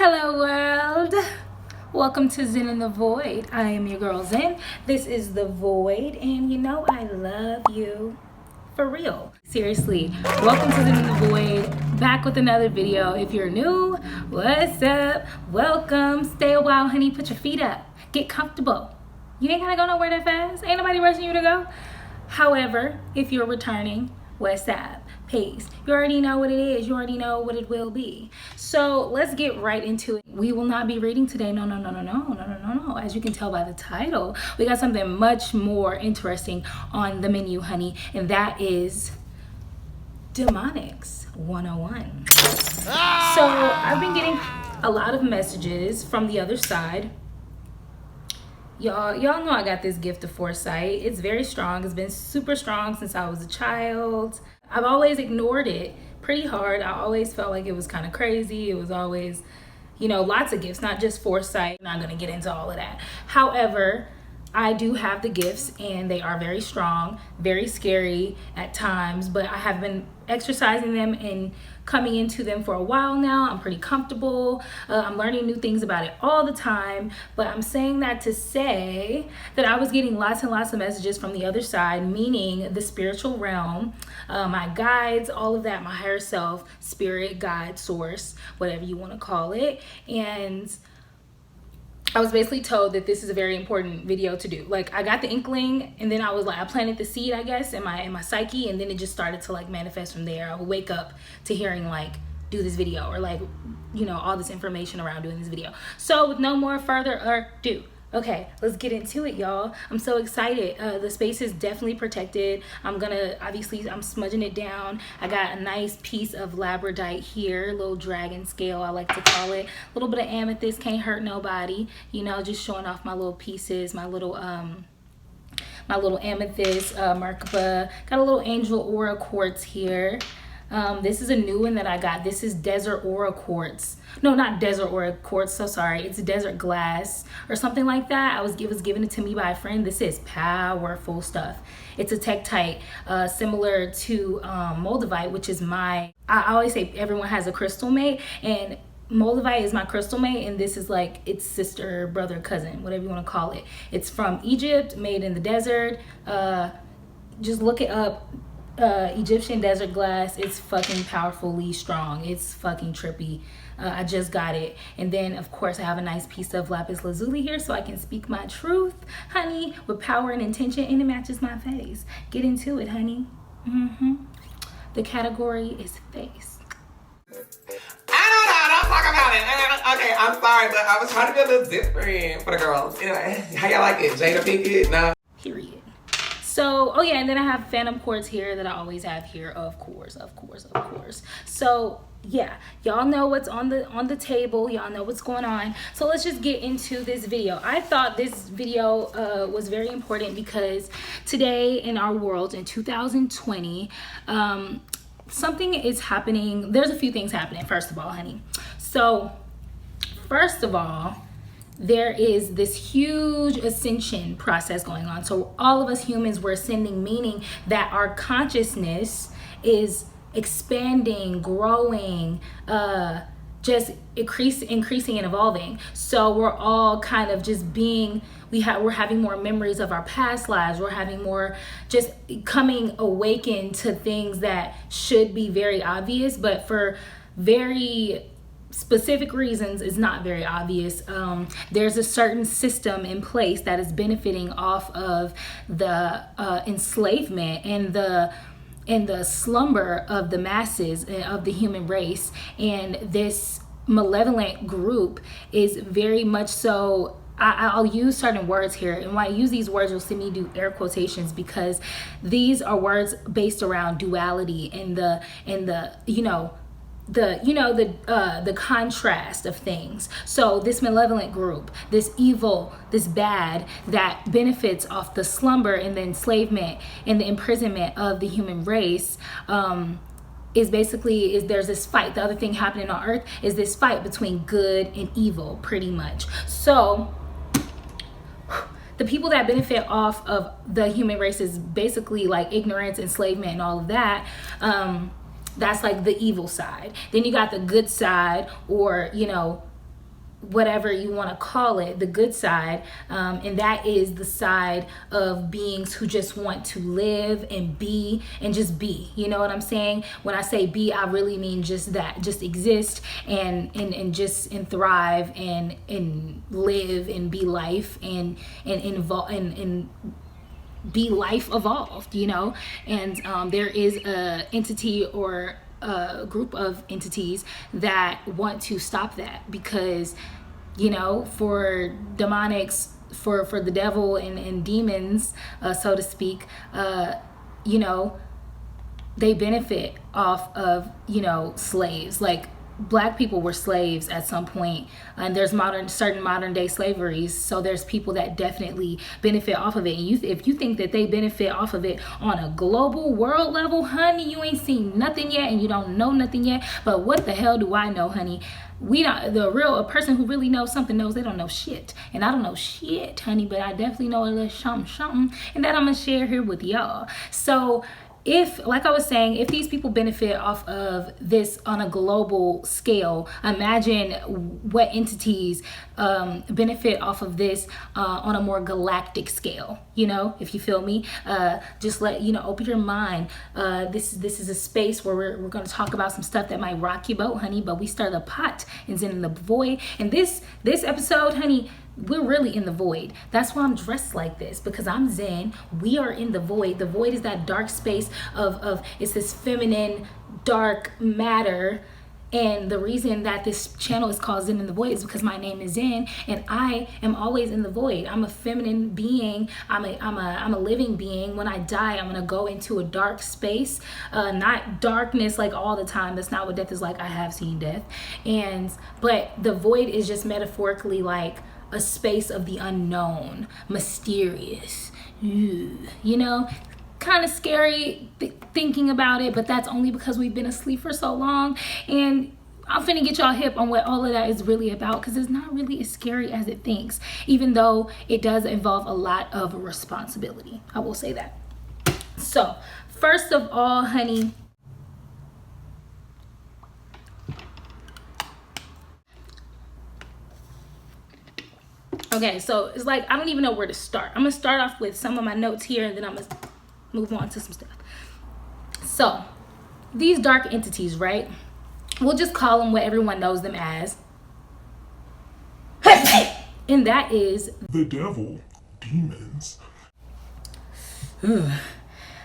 Hello world, welcome to Zen in the Void. I am your girl Zen. This is the Void, and you know I love you for real. Seriously, welcome to Zen in the Void, back with another video. If you're new, what's up? Welcome. Stay a while, honey. Put your feet up, get comfortable. You ain't gotta go nowhere that fast. Ain't nobody rushing you to go. However, if you're returning, what's up? Peace. You already know what it is. You already know what it will be. So let's get right into it. We will not be reading today. No. As you can tell by the title, we got something much more interesting on the menu, honey, and that is Demonics 101. So I've been getting a lot of messages from the other side. Y'all know I got this gift of foresight. It's very strong. It's been super strong since I was a child. I've always ignored it pretty hard. I always felt like it was kind of crazy. It was always, lots of gifts, not just foresight. I'm not going to get into all of that. However, I do have the gifts and they are very strong, very scary at times, but I have been exercising them and coming into them for a while now. I'm pretty comfortable. I'm learning new things about it all the time, but I'm saying that to say that I was getting lots and lots of messages from the other side, meaning the spiritual realm, my guides, all of that, my higher self, spirit, guide, source, whatever you want to call it. And I was basically told that this is a very important video to do. Like, I got the inkling, and then I planted the seed, I guess, in my psyche, and then it just started to manifest from there. I would wake up to hearing do this video, or all this information around doing this video. So with no more further ado, okay, let's get into it, y'all. I'm so excited. The space is definitely protected. I'm smudging it down. I got a nice piece of labradorite here, little dragon scale, I like to call it. A little bit of amethyst, can't hurt nobody. Just showing off my little pieces, my little amethyst, Merkaba. Got a little angel aura quartz here. This is a new one that I got. This is desert aura quartz. No, not desert aura quartz, so sorry. It's desert glass or something like that. It was given to me by a friend. This is powerful stuff. It's a tektite, similar to moldavite, which is I always say everyone has a crystal mate, and moldavite is my crystal mate, and this is its sister, brother, cousin, whatever you want to call it. It's from Egypt, made in the desert. Just look it up. Egyptian desert glass. It's fucking powerfully strong. It's fucking trippy. I just got it. And then of course I have a nice piece of lapis lazuli here so I can speak my truth, honey, with power and intention, and it matches my face. Get into it, honey. The category is face. Don't talk about it. Okay, I'm sorry, but I was trying to be a little different for the girls. Anyway, how y'all like it? Jada Pinkett? No. Period. So, oh yeah, and then I have phantom quartz here that I always have here, of course. So yeah, y'all know what's on the table. Y'all know what's going on. So let's just get into this video. I thought this video was very important because today in our world, in 2020, something is happening. There's a few things happening, first of all, honey. So first of all, there is this huge ascension process going on. So all of us humans, we're ascending, meaning that our consciousness is expanding, growing, just increasing and evolving. So we're all kind of just we're having more memories of our past lives. We're having more just coming awakened to things that should be very obvious, but for very specific reasons is not very obvious. There's a certain system in place that is benefiting off of the enslavement and the slumber of the masses of the human race, and this malevolent group is very much so. I'll use certain words here, and when I use these words, you'll see me do air quotations because these are words based around duality and the contrast of things. So this malevolent group, this evil, this bad that benefits off the slumber and the enslavement and the imprisonment of the human race, is there's this fight. The other thing happening on earth is this fight between good and evil, pretty much. So the people that benefit off of the human race is basically ignorance, enslavement, and all of that. That's the evil side. Then you got the good side, or whatever you want to call it, the good side, and that is the side of beings who just want to live and be and just be. You know what I'm saying? When I say be, I really mean just that, just exist and thrive and live and be life and involve and be life evolved, you know. And there is a entity or a group of entities that want to stop that, because, you know, for demonics, for the devil and demons, so to speak, you know, they benefit off of, you know, slaves. Like, Black people were slaves at some point, and there's certain modern day slaveries. So there's people that definitely benefit off of it. And if you think that they benefit off of it on a global world level, honey, you ain't seen nothing yet, and you don't know nothing yet. But what the hell do I know, honey? A person who really knows something knows they don't know shit. And I don't know shit, honey, but I definitely know a little something, and that I'm gonna share here with y'all. So if, like I was saying, if these people benefit off of this on a global scale, imagine what entities benefit off of this on a more galactic scale, you know, if you feel me. Just open your mind. This is a space where we're going to talk about some stuff that might rock your boat, honey, but we stir the pot and zen in the void. And this episode, honey, we're really in the void. That's why I'm dressed like this, because I'm zen. We are in the void. The void is that dark space of it's this feminine dark matter. And the reason that this channel is called Zen in the Void is because my name is Zen, and I am always in the void. I'm a feminine being. I'm a living being. When I die, I'm gonna go into a dark space, not darkness like all the time. That's not what death is like. I have seen death, but the void is just metaphorically like a space of the unknown, mysterious, you know, kind of scary thinking about it, but that's only because we've been asleep for so long. And I'm finna get y'all hip on what all of that is really about, because it's not really as scary as it thinks, even though it does involve a lot of responsibility. I will say that. So first of all, honey, okay, so it's like I don't even know where to start. I'm gonna start off with some of my notes here, and then I'm gonna move on to some stuff. So these dark entities, right? We'll just call them what everyone knows them as. And that is the devil, demons.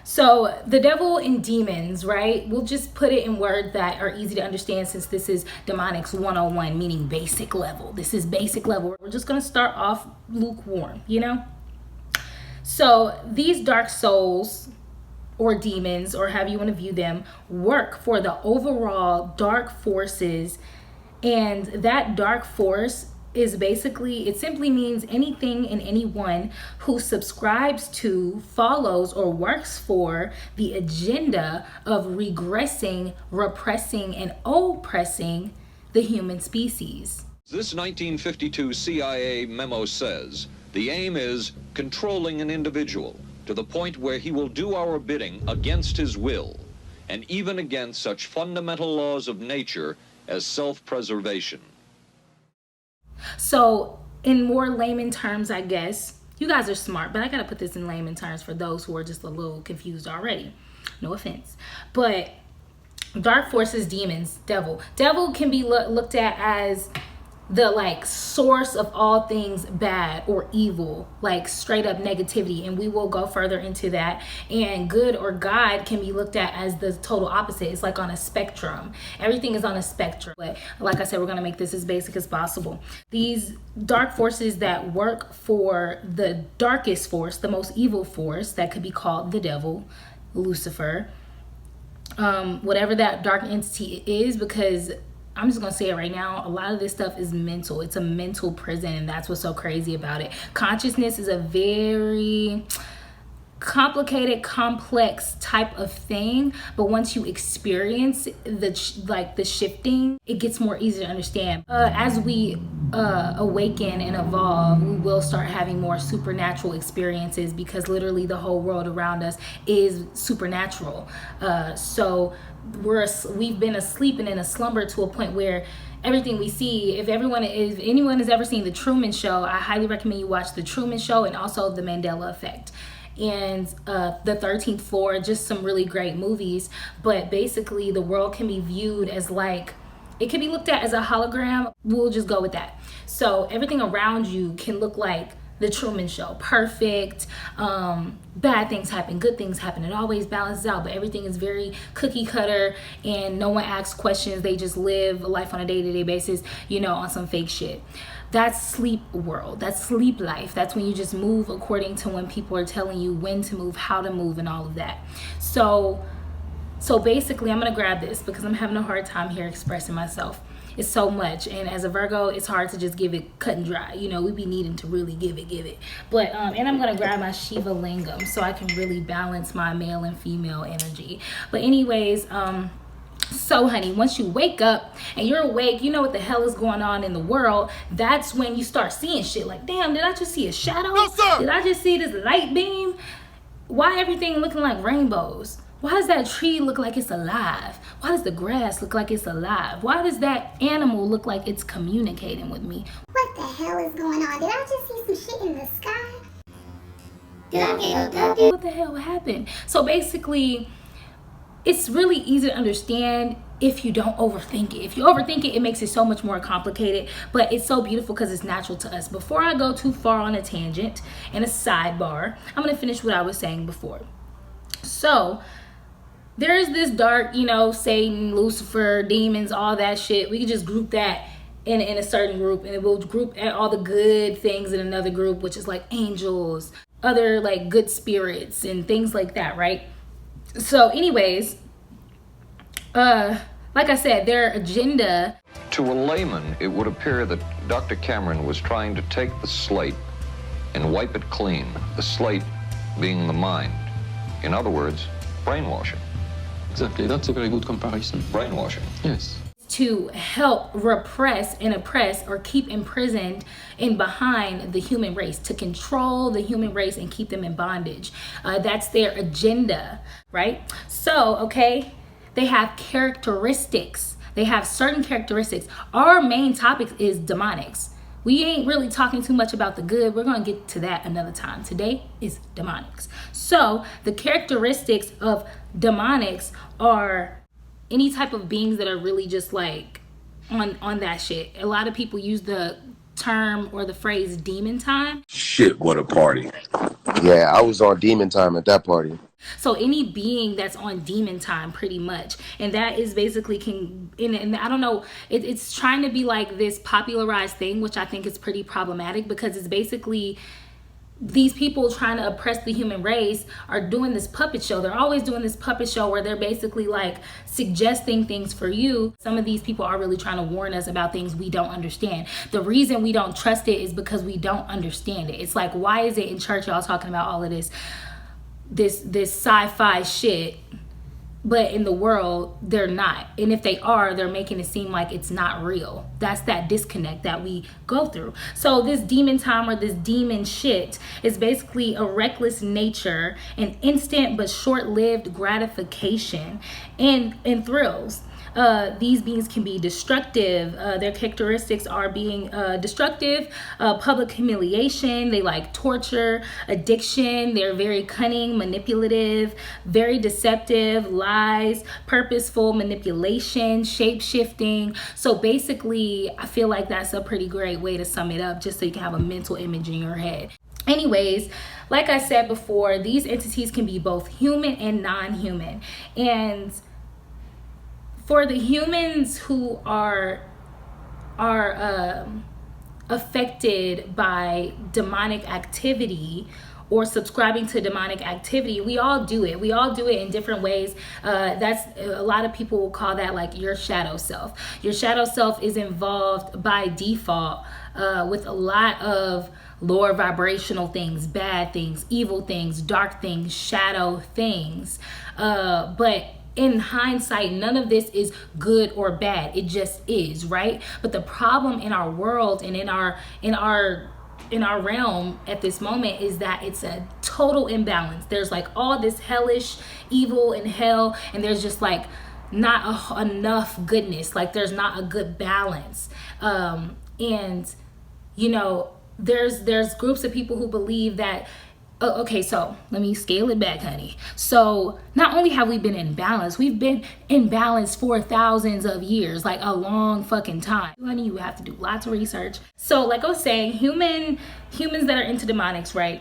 So the devil and demons, right? We'll just put it in words that are easy to understand, since this is Demonics 101, meaning basic level. This is basic level. We're just going to start off lukewarm, you know? So these dark souls or demons, or however you want to view them, work for the overall dark forces. And that dark force is basically, it simply means anything and anyone who subscribes to, follows, or works for the agenda of regressing, repressing, and oppressing the human species. This 1952 CIA memo says the aim is controlling an individual to the point where he will do our bidding against his will, and even against such fundamental laws of nature as self-preservation. So in more layman terms, I guess, you guys are smart, but I gotta put this in layman terms for those who are just a little confused already. No offense. But dark forces, demons, devil. Devil can be looked at as the like source of all things bad or evil, like straight up negativity, and we will go further into that. And good or God can be looked at as the total opposite. It's like on a spectrum. Everything is on a spectrum, but like I said, we're going to make this as basic as possible. These dark forces that work for the darkest force, the most evil force, that could be called the devil, Lucifer, whatever that dark entity is, because I'm just gonna say it right now, a lot of this stuff is mental. It's a mental prison, and that's what's so crazy about it. Consciousness is a very complicated, complex type of thing, but once you experience the shifting, it gets more easy to understand. As we awaken and evolve, we will start having more supernatural experiences, because literally the whole world around us is supernatural. So we've been asleep and in a slumber to a point where everything we see. If anyone has ever seen The Truman Show, I highly recommend you watch The Truman Show and also The Mandela Effect and The 13th Floor, just some really great movies. But basically the world can be viewed as like, it can be looked at as a hologram. We'll just go with that. So everything around you can look like The Truman Show, perfect. Bad things happen, good things happen. It always balances out, but everything is very cookie cutter and no one asks questions. They just live life on a day-to-day basis, you know, on some fake shit. That's sleep world. That's sleep life. That's when you just move according to when people are telling you when to move, how to move, and all of that. So basically, I'm gonna grab this because I'm having a hard time here expressing myself. It's so much, and as a Virgo, it's hard to just give it cut and dry. You know, we be needing to really give it. But and I'm gonna grab my Shiva Lingam so I can really balance my male and female energy. But anyways, so honey, once you wake up and you're awake, you know what the hell is going on in the world. That's when you start seeing shit like, damn, did I just see a shadow? No, sir. Did I just see this light beam? Why everything looking like rainbows? Why does that tree look like it's alive? Why does the grass look like it's alive? Why does that animal look like it's communicating with me? What the hell is going on? Did I just see some shit in the sky? What the hell happened? So basically, it's really easy to understand if you don't overthink it. If you overthink it, it makes it so much more complicated, but it's so beautiful because it's natural to us. Before I go too far on a tangent and a sidebar, I'm gonna finish what I was saying before. So, there's this dark, you know, Satan, Lucifer, demons, all that shit. We can just group that in a certain group, and we'll group all the good things in another group, which is like angels, other like good spirits and things like that, right? So anyways, like I said, their agenda. To a layman, it would appear that Dr. Cameron was trying to take the slate and wipe it clean, the slate being the mind. In other words, brainwashing. Exactly, that's a very good comparison. Brainwashing. Yes. To help repress and oppress or keep imprisoned in behind the human race, to control the human race and keep them in bondage. That's their agenda, right? So, okay, they have characteristics. They have certain characteristics. Our main topic is demonics. We ain't really talking too much about the good. We're going to get to that another time. Today is demonics. So the characteristics of demonics are any type of beings that are really just like on that shit. A lot of people use the term or the phrase demon time. Shit, what a party. Yeah, I was on demon time at that party. So any being that's on demon time, pretty much, and that is basically and I don't know, it's trying to be like this popularized thing, which I think is pretty problematic because it's basically these people trying to oppress the human race are doing this puppet show. They're always doing this puppet show where they're basically like suggesting things for you. Some of these people are really trying to warn us about things we don't understand. The reason we don't trust it is because we don't understand it. It's like, why is it in church y'all talking about all of this sci-fi shit, but in the world they're not? And if they are, they're making it seem like it's not real. That's that disconnect that we go through. So this demon time or this demon shit is basically a reckless nature, an instant but short-lived gratification and thrills. These beings can be destructive. Their characteristics are being destructive, public humiliation, they like torture, addiction, they're very cunning, manipulative, very deceptive, lies, purposeful manipulation, shape-shifting. So basically, I feel like that's a pretty great way to sum it up, just so you can have a mental image in your head. Anyways, like I said before, these entities can be both human and non-human. And for the humans who are affected by demonic activity or subscribing to demonic activity, we all do it. We all do it in different ways. That's a lot of people will call that like your shadow self. Your shadow self is involved by default with a lot of lower vibrational things, bad things, evil things, dark things, shadow things. But in hindsight, none of this is good or bad. It just is, right? But the problem in our world and in our realm at this moment is that it's a total imbalance. There's like all this hellish evil and hell, and there's just like enough goodness. Like there's not a good balance. And you know, there's groups of people who believe that, okay, so let me scale it back, honey. So not only have we been in balance, we've been in balance for thousands of years, like a long fucking time. Honey, you have to do lots of research. So like I was saying, humans that are into demonics, right?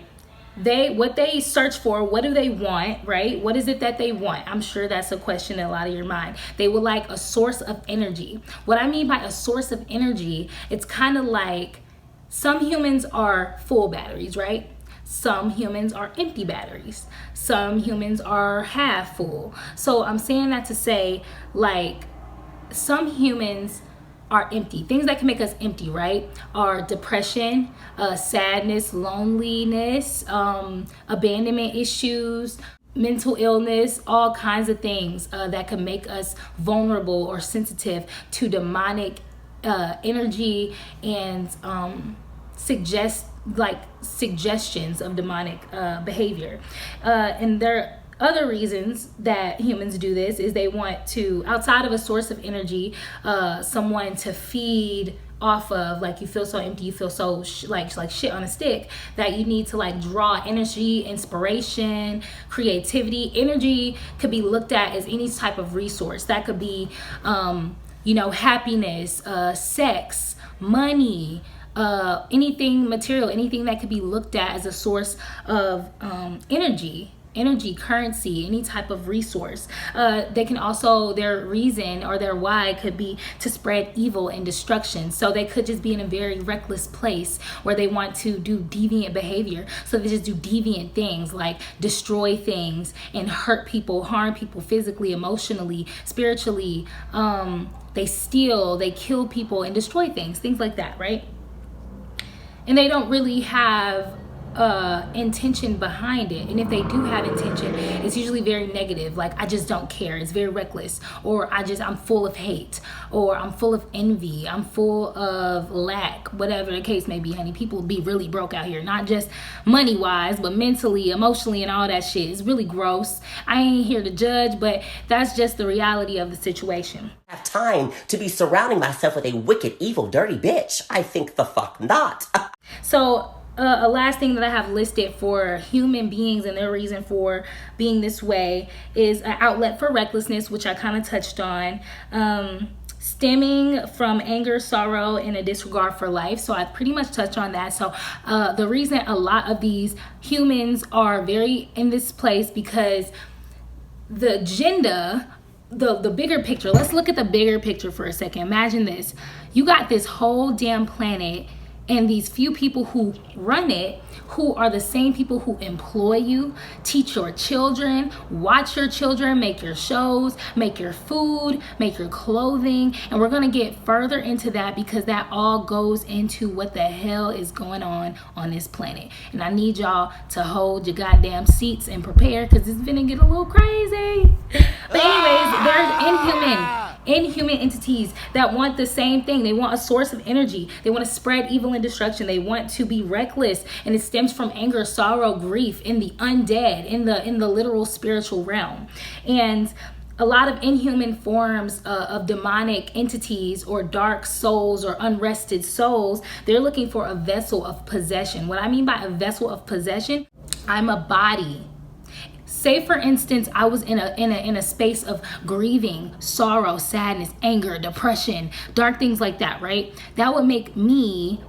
What they search for, what do they want, right? What is it that they want? I'm sure that's a question in a lot of your mind. They would like a source of energy. What I mean by a source of energy, it's kind of like some humans are full batteries, right? Some humans are empty batteries. Some humans are half full. So I'm saying that to say, like, some humans are empty. Things that can make us empty, right, are depression, sadness, loneliness, abandonment issues, mental illness, all kinds of things that can make us vulnerable or sensitive to demonic energy and suggestions of demonic behavior. And there other reasons that humans do this is they want to, outside of a source of energy, someone to feed off of. Like you feel so empty, you feel so like shit on a stick, that you need to like draw energy, inspiration, creativity. Energy could be looked at as any type of resource. That could be happiness, sex, money, anything material, anything that could be looked at as a source of energy, currency, any type of resource. They can also, their reason or their why could be to spread evil and destruction. So they could just be in a very reckless place where they want to do deviant behavior. So they just do deviant things like destroy things and hurt people, harm people physically, emotionally, spiritually. They steal, they kill people and destroy things like that, right? And they don't really have intention behind it. And if they do have intention, it's usually very negative. Like, I just don't care. It's very reckless. Or I'm full of hate. Or I'm full of envy. I'm full of lack. Whatever the case may be, honey. People be really broke out here. Not just money-wise, but mentally, emotionally, and all that shit. It's really gross. I ain't here to judge, but that's just the reality of the situation. Have time to be surrounding myself with a wicked, evil, dirty bitch. I think the fuck not. So, a last thing that I have listed for human beings and their reason for being this way is an outlet for recklessness, which I kind of touched on, stemming from anger, sorrow, and a disregard for life. So I pretty much touched on that. So the reason a lot of these humans are very in this place, because the agenda, the bigger picture, let's look at the bigger picture for a second. Imagine this. You got this whole damn planet and these few people who run it, who are the same people who employ you, teach your children, watch your children, make your shows, make your food, make your clothing. And we're going to get further into that, because that all goes into what the hell is going on this planet. And I need y'all to hold your goddamn seats and prepare, because it's going to get a little crazy. But anyways, there's inhuman entities that want the same thing. They want a source of energy. They want to spread evil and destruction. They want to be reckless, and it stems from anger, sorrow, grief, in the undead, in the literal spiritual realm. And a lot of inhuman forms of demonic entities or dark souls or unrested souls, they're looking for a vessel of possession. What I mean by a vessel of possession, I'm a body. Say, for instance, I was in a space of grieving, sorrow, sadness, anger, depression, dark things like that, right? That would make me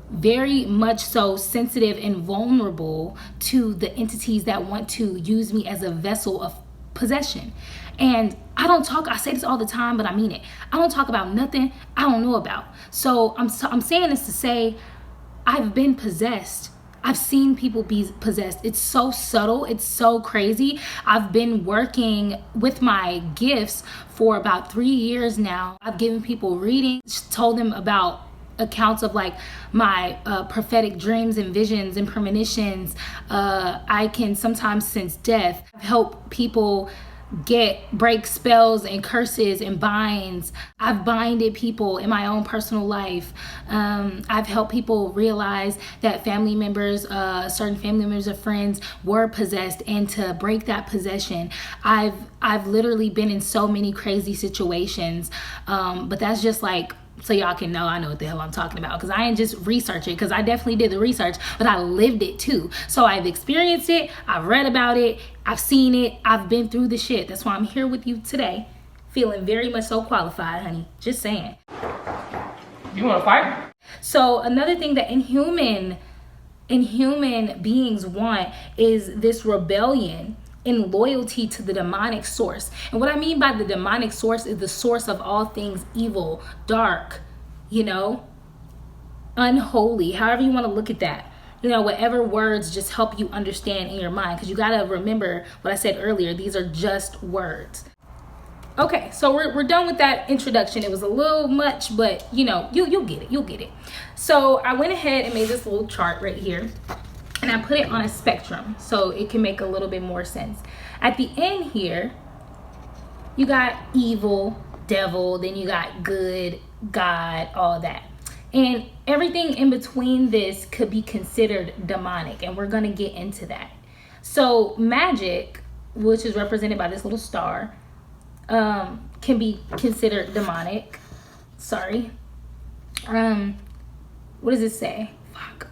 very much so sensitive and vulnerable to the entities that want to use me as a vessel of possession. And I say this all the time, but I mean it. I don't talk about nothing I don't know about. So I'm saying this to say, I've been possessed. I've seen people be possessed. It's so subtle. It's so crazy. I've been working with my gifts for about 3 years now. I've given people readings, told them about accounts of like my prophetic dreams and visions and premonitions. I can sometimes sense death. Help people break spells and curses and binds. I've binded people in my own personal life. I've helped people realize that family members, certain family members or friends were possessed, and to break that possession. I've literally been in so many crazy situations, but that's just like, so y'all can know I know what the hell I'm talking about, because I ain't just research it, because I definitely did the research, but I lived it too. So I've experienced it, I've read about it, I've seen it, I've been through the shit. That's why I'm here with you today, feeling very much so qualified, honey. Just saying. You want to fight? So another thing that inhuman beings want is this rebellion in loyalty to the demonic source. And what I mean by the demonic source is the source of all things evil, dark, unholy, however you want to look at that. Whatever words just help you understand in your mind, because you got to remember what I said earlier. These are just words. Okay, so we're done with that introduction. It was a little much, but you'll get it. You'll get it. So I went ahead and made this little chart right here, and I put it on a spectrum so it can make a little bit more sense. At the end here, you got evil, devil, then you got good, God, all that. And everything in between this could be considered demonic, and we're going to get into that. So Magick, which is represented by this little star, can be considered demonic. Sorry. What does it say? Fuck.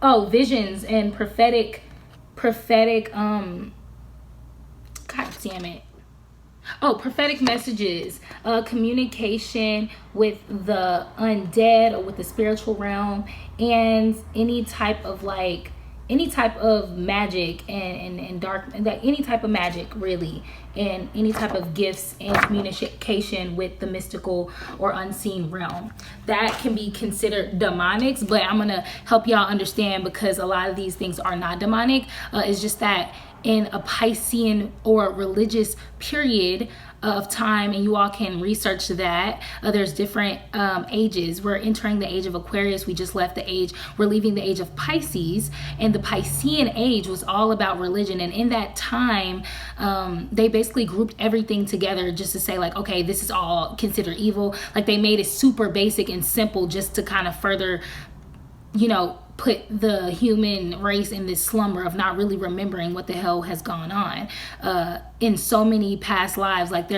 Oh, visions and prophetic, God damn it. Oh, prophetic messages, communication with the undead or with the spiritual realm, and any type of magic and dark, any type of magic really, and any type of gifts and communication with the mystical or unseen realm. That can be considered demonics, but I'm gonna help y'all understand, because a lot of these things are not demonic. It's just that in a Piscean or religious period of time, and you all can research that, there's different ages. We're entering the age of Aquarius. We just left we're leaving the age of Pisces, and the Piscean age was all about religion. And in that time, they basically grouped everything together just to say, like, okay, this is all considered evil. Like, they made it super basic and simple just to kind of further, put the human race in this slumber of not really remembering what the hell has gone on in so many past lives. Like,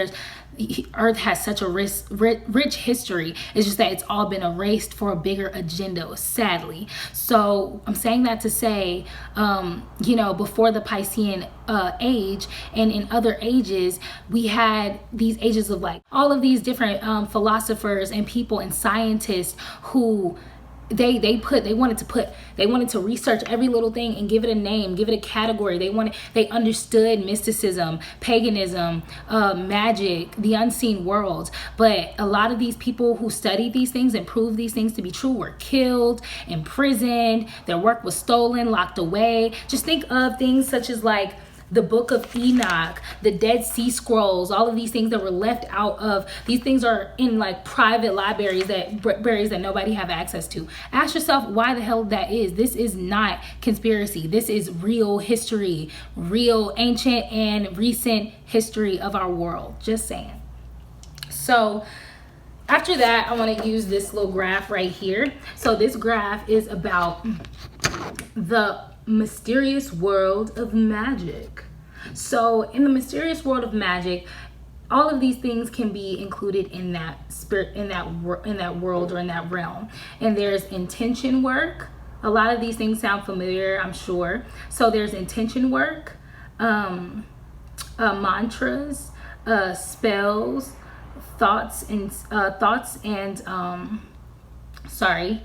Earth has such a rich history. It's just that it's all been erased for a bigger agenda, sadly. So I'm saying that to say, before the Piscean age and in other ages, we had these ages of like all of these different philosophers and people and scientists who they wanted to research every little thing and give it a name, give it a category. They understood mysticism, paganism, magic, the unseen world. But a lot of these people who studied these things and proved these things to be true were killed, imprisoned, their work was stolen, locked away. Just think of things such as like the Book of Enoch, the Dead Sea Scrolls, all of these things that were left out of. These things are in like private libraries that nobody have access to. Ask yourself why the hell that is. This is not conspiracy. This is real history, real ancient and recent history of our world. Just saying. So after that, I want to use this little graph right here. So this graph is about the mysterious world of magic. So in the mysterious world of magic, all of these things can be included in that spirit, in that world or in that realm. And there's intention work. A lot of these things sound familiar, I'm sure. So there's intention work, mantras, spells, thoughts and sorry,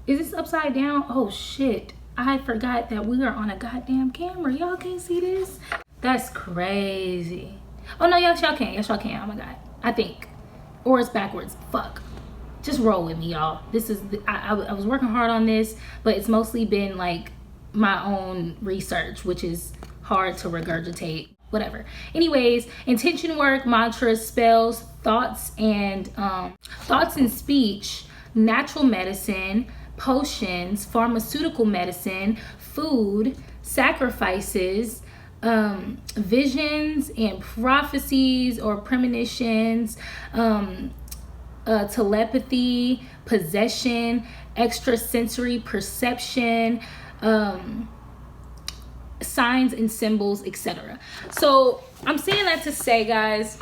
is this upside down? Oh shit, I forgot that we are on a goddamn camera. Y'all can't see this? That's crazy. Oh no, yes y'all can. Yes y'all can. Oh my god. I think. Or it's backwards. Fuck. Just roll with me, y'all. This is, I was working hard on this, but it's mostly been like my own research, which is hard to regurgitate. Whatever. Anyways, intention work, mantras, spells, thoughts and speech, natural medicine, potions, pharmaceutical medicine, food, sacrifices, visions and prophecies or premonitions, telepathy, possession, extrasensory perception, signs and symbols, etc. So I'm saying that to say, guys,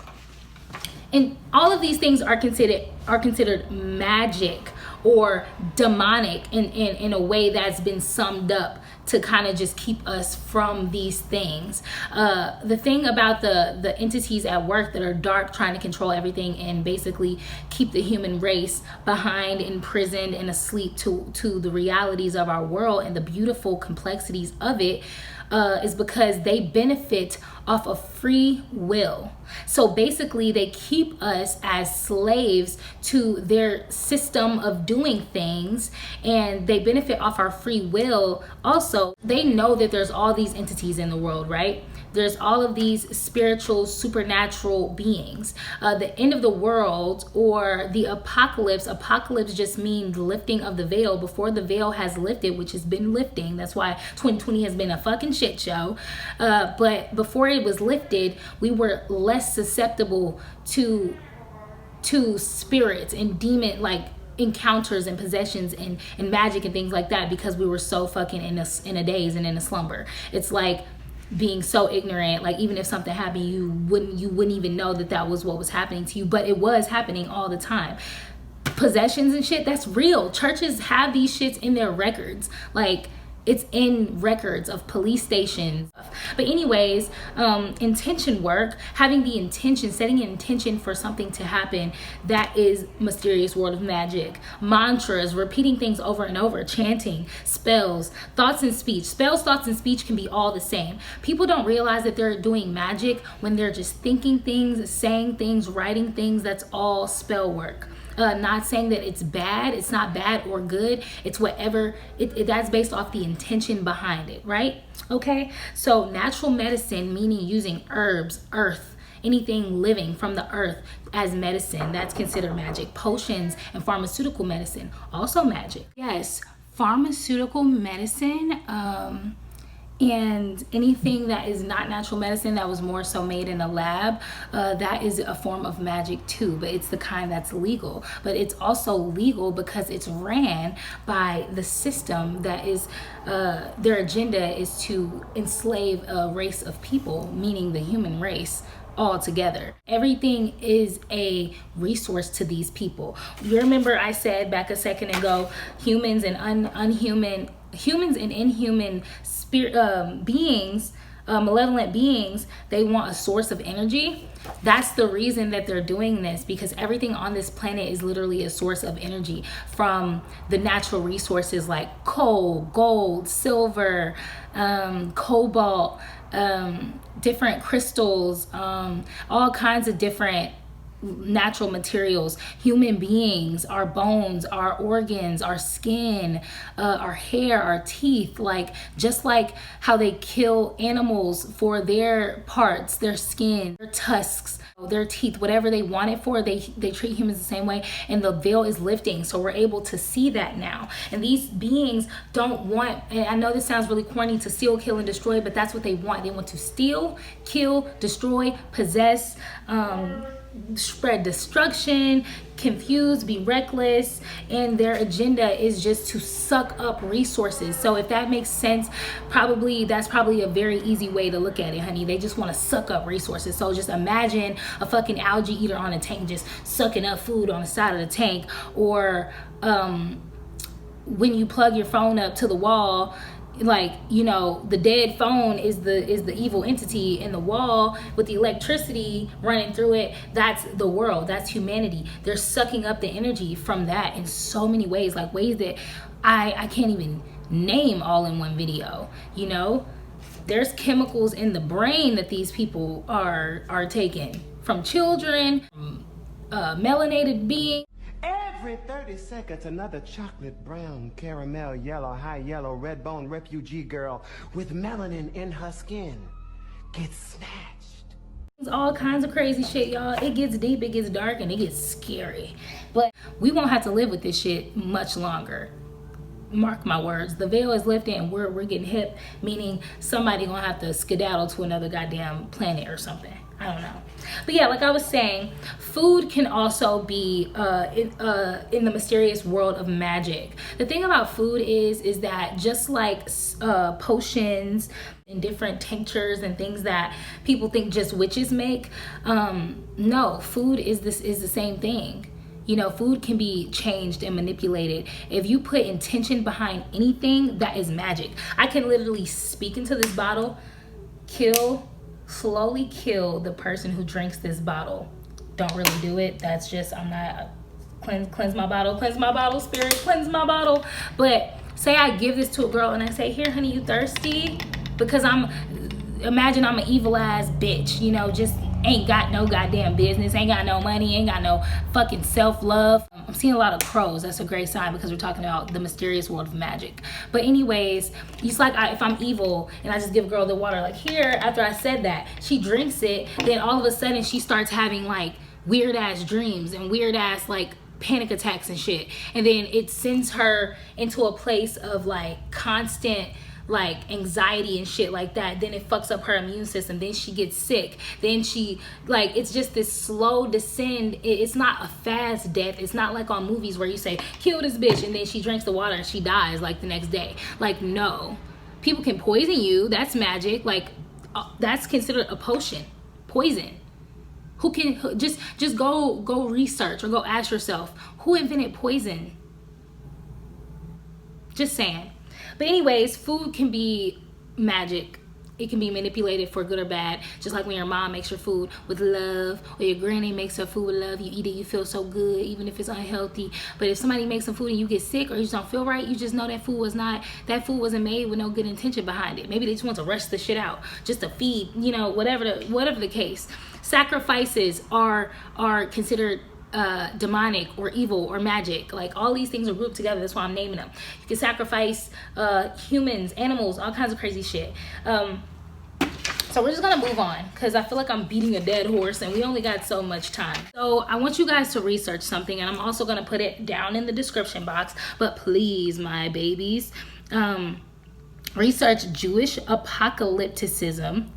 and all of these things are considered magic or demonic in a way that's been summed up to kind of just keep us from these things. The thing about the entities at work that are dark, trying to control everything and basically keep the human race behind, imprisoned, and asleep to the realities of our world and the beautiful complexities of it, is because they benefit off of free will. So basically they keep us as slaves to their system of doing things, and they benefit off our free will. Also, they know that there's all these entities in the world, right? There's all of these spiritual, supernatural beings. The end of the world or the apocalypse just means lifting of the veil. Before the veil has lifted, which has been lifting, that's why 2020 has been a fucking shit show. But before it was lifted, we were less susceptible to spirits and demon like encounters and possessions and magic and things like that, because we were so fucking in a daze and in a slumber. It's like being so ignorant, like even if something happened, you wouldn't even know that was what was happening to you, but it was happening all the time. Possessions and shit, that's real. Churches have these shits in their records, like it's in records of police stations. But anyways, intention work, having the intention, setting an intention for something to happen, that is mysterious world of magic. Mantras, repeating things over and over, chanting, spells, thoughts and speech. Spells, thoughts, and speech can be all the same. People don't realize that they're doing magic when they're just thinking things, saying things, writing things. That's all spell work. Not saying that it's bad. It's not bad or good. It's whatever. That's based off the intention behind it, right? Okay. So natural medicine, meaning using herbs, earth, anything living from the earth as medicine, that's considered magic. Potions and pharmaceutical medicine, also magic. Yes, pharmaceutical medicine, and anything that is not natural medicine that was more so made in a lab, that is a form of magic too, but it's the kind that's legal. But it's also legal because it's ran by the system that is, their agenda is to enslave a race of people, meaning the human race, all together. Everything is a resource to these people. You remember I said back a second ago, humans and inhuman spirit beings, malevolent beings, they want a source of energy. That's the reason that they're doing this, because everything on this planet is literally a source of energy from the natural resources like coal, gold, silver, cobalt, different crystals, all kinds of different natural materials. Human beings, our bones, our organs, our skin, our hair, our teeth, like just like how they kill animals for their parts, their skin, their tusks, their teeth, whatever they want it for, they treat humans the same way. And the veil is lifting, so we're able to see that now. And these beings don't want, and I know this sounds really corny, to steal, kill, and destroy, but that's what they want. They want to steal, kill, destroy, possess, spread destruction, confuse, be reckless, and their agenda is just to suck up resources. So if that makes sense, that's probably a very easy way to look at it, honey. They just want to suck up resources. So just imagine a fucking algae eater on a tank just sucking up food on the side of the tank, or when you plug your phone up to the wall, like, you know, the dead phone is the evil entity in the wall with the electricity running through it. That's the world, that's humanity. They're sucking up the energy from that in so many ways, like ways that I can't even name all in one video. You know, there's chemicals in the brain that these people are taking from children, from melanated beings. Every 30 seconds, another chocolate brown, caramel yellow, high yellow, red bone refugee girl with melanin in her skin gets snatched. All kinds of crazy shit, y'all. It gets deep, it gets dark, and it gets scary. But we won't have to live with this shit much longer. mark my words, the veil is lifted and we're getting hip, meaning somebody gonna have to skedaddle to another goddamn planet or something. I don't know. But yeah, like I was saying, food can also be in the mysterious world of magic. The thing about food is that just like potions and different tinctures and things that people think just witches make, no, food is the same thing. You know, food can be changed and manipulated. If you put intention behind anything, that is magic. I can literally speak into this bottle, slowly kill the person who drinks this bottle. Don't really do it. That's just, I'm not, cleanse my bottle, spirit, cleanse my bottle. But say I give this to a girl and I say, here, honey, you thirsty? Because imagine I'm an evil ass bitch, you know, just ain't got no goddamn business, ain't got no money, ain't got no fucking self-love. I'm seeing a lot of crows. That's a great sign because we're talking about the mysterious world of magic. But anyways, it's like if I'm evil and I just give a girl the water, like here, after I said that, she drinks it, then all of a sudden she starts having like weird ass dreams and weird ass like panic attacks and shit. And then it sends her into a place of like constant like anxiety and shit like that. Then it fucks up her immune system. Then she gets sick. Then she like, it's just this slow descend. It's not a fast death. It's not like on movies where you say kill this bitch and then she drinks the water and she dies like the next day. Like, no, people can poison you. That's magic. Like that's considered a poison. Who can just go research or go ask yourself who invented poison. Just saying. But anyways, food can be magic. It can be manipulated for good or bad. Just like when your mom makes your food with love, or your granny makes her food with love. You eat it, you feel so good, even if it's unhealthy. But if somebody makes some food and you get sick or you just don't feel right, you just know that food wasn't made with no good intention behind it. Maybe they just want to rush the shit out just to feed, you know, whatever the case. Sacrifices are considered demonic or evil or magic. Like all these things are grouped together. That's why I'm naming them. You can sacrifice humans, animals, all kinds of crazy shit. So we're just gonna move on because I feel like I'm beating a dead horse and we only got so much time. So I want you guys to research something, and I'm also gonna put it down in the description box. But please, my babies, research Jewish apocalypticism.